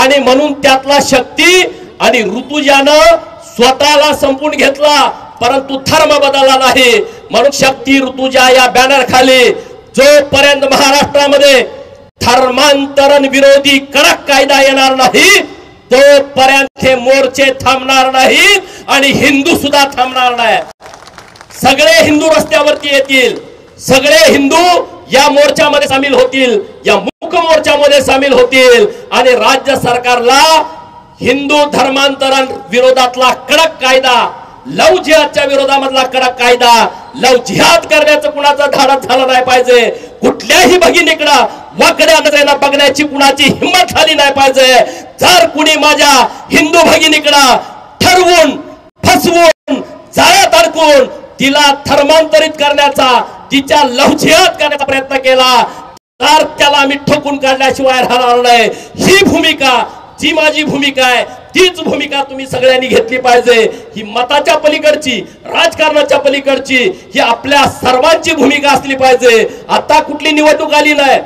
आणि म्हणून त्यातला शक्ती आणि ऋतुजानं स्वतःला संपून घेतला, परंतु धर्म बदलला नाही। म्हणून शक्ती ऋतुजा या बॅनर खाली जोपर्यंत महाराष्ट्रामध्ये धर्मांतरण विरोधी कडक कायदा येणार नाही तोपर्यंत हे मोर्चे थांबणार नाही आणि हिंदू सुद्धा थांबणार नाही। सगळे हिंदू रस्त्यावरती येतील, सगळे हिंदू या मोर्चामध्ये सामील होतील, या मूक मोर्चामध्ये सामील होतील आणि राज्य सरकारला हिंदू धर्मांतरण विरोधातला कडक कायदा, लव जिहादच्या विरोधामधला कडक कायदा, लव जिहाद करण्याचं कुणाचं धाडस झालं नाही पाहिजे। कुठल्याही भगिनीकडे वाकड्या नजरेनं बघण्याची कुणाची हिंमत झाली नाही पाहिजे। जर कुणी माझ्या हिंदू भगिनीकडे ठरवून फसवून जाळ्यात अडकून तिला धर्मांतरित करण्याचा, तिच्या लव जिहाद करण्याचा प्रयत्न केला तर त्याला आम्ही ठोकून काढल्याशिवाय राहणार नाही। ही भूमिका, जी माझी भूमिका आहे तीच भूमिका तुम्ही सगळ्यांनी घेतली पाहिजे। ही मताच्या पलीकडची, राजकारणाच्या पलीकडची ही आपल्या सर्वांची भूमिका असली पाहिजे। आता कुठली निवडणूक आली नाही,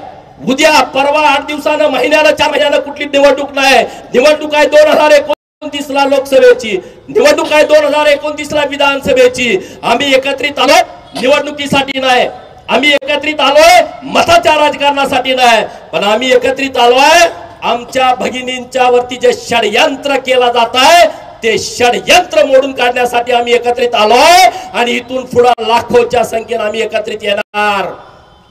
उद्या परवा 8 दिवसानं, महिन्यानं, 4 महिन्यानं कुठली निवडणूक नाही। निवडणूक आहे 2029 ला लोकसभेची, निवडणूक आहे 2029 ला विधानसभेची। आम्ही एकत्रित आलो निवडणुकीसाठी नाही, आम्ही एकत्रित आलोय मताच्या राजकारणासाठी नाही, पण आम्ही एकत्रित आलोय आमच्या भगिनींच्या वरती जे षडयंत्र केला जात आहे ते षडयंत्र मोडून काढण्यासाठी आम्ही एकत्रित आलोय। आणि इथून पुढे लाखोच्या संख्येने आम्ही एकत्रित येणार,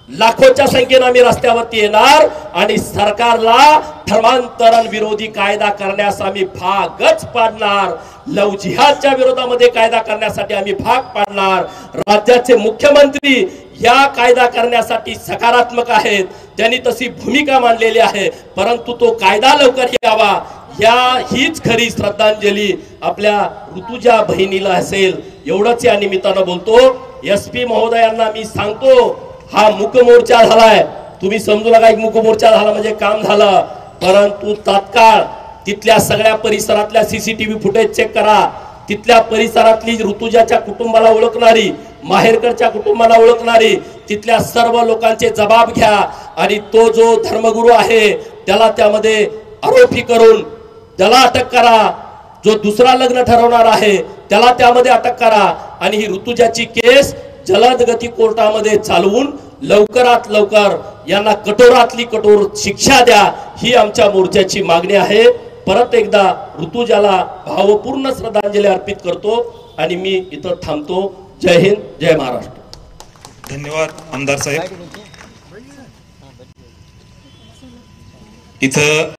लाखोच्या संख्येने आम्ही रस्त्यावरती येणार आणि सरकारला धर्मांतरण विरोधी कायदा करण्यास आम्ही भागच पाडणार। लव जिहादच्या विरोधामध्ये कायदा करण्यासाठी आम्ही भाग पाडणार। राज्याचे मुख्यमंत्री या कायदा करण्यासाठी सकारात्मक आहेत, त्यांनी तशी भूमिका मांडलेली आहे, परंतु तो कायदा लवकर यावा हीच खरी श्रद्धांजली आपल्या ऋतुजा बहिणीला असेल। एवढंच या निमित्तानं बोलतो। SP महोदयांना मी सांगतो, हा मूक मोर्चा झालाय, तुम्ही समजू नका एक मूक मोर्चा झाला म्हणजे काम झालं, परंतु तात्काळ तिथल्या सगळ्या परिसरातल्या CCTV फुटेज चेक करा। तिथल्या परिसरातली ऋतुजाच्या कुटुंबाला ओळखणारी, माहेरकडच्या कुटुंबाला ओळखणारी तिथल्या सर्व लोकांचे जबाब घ्या आणि तो जो धर्मगुरू आहे त्याला त्यामध्ये आरोपी करून त्याला अटक करा। जो दुसरा लग्न ठरवणार आहे त्याला त्यामध्ये अटक करा आणि ही ऋतुजाची केस जलद गती कोर्टामध्ये चालवून लवकरात लवकर यांना कठोरातली कठोर शिक्षा द्या, ही आमच्या मोर्चाची मागणी आहे। परत एकदा ऋतुजाला भावपूर्ण श्रद्धांजली अर्पित करतो आणि मी इथं थांबतो। जय हिंद, जय महाराष्ट्र। धन्यवाद आमदार साहेब। इथं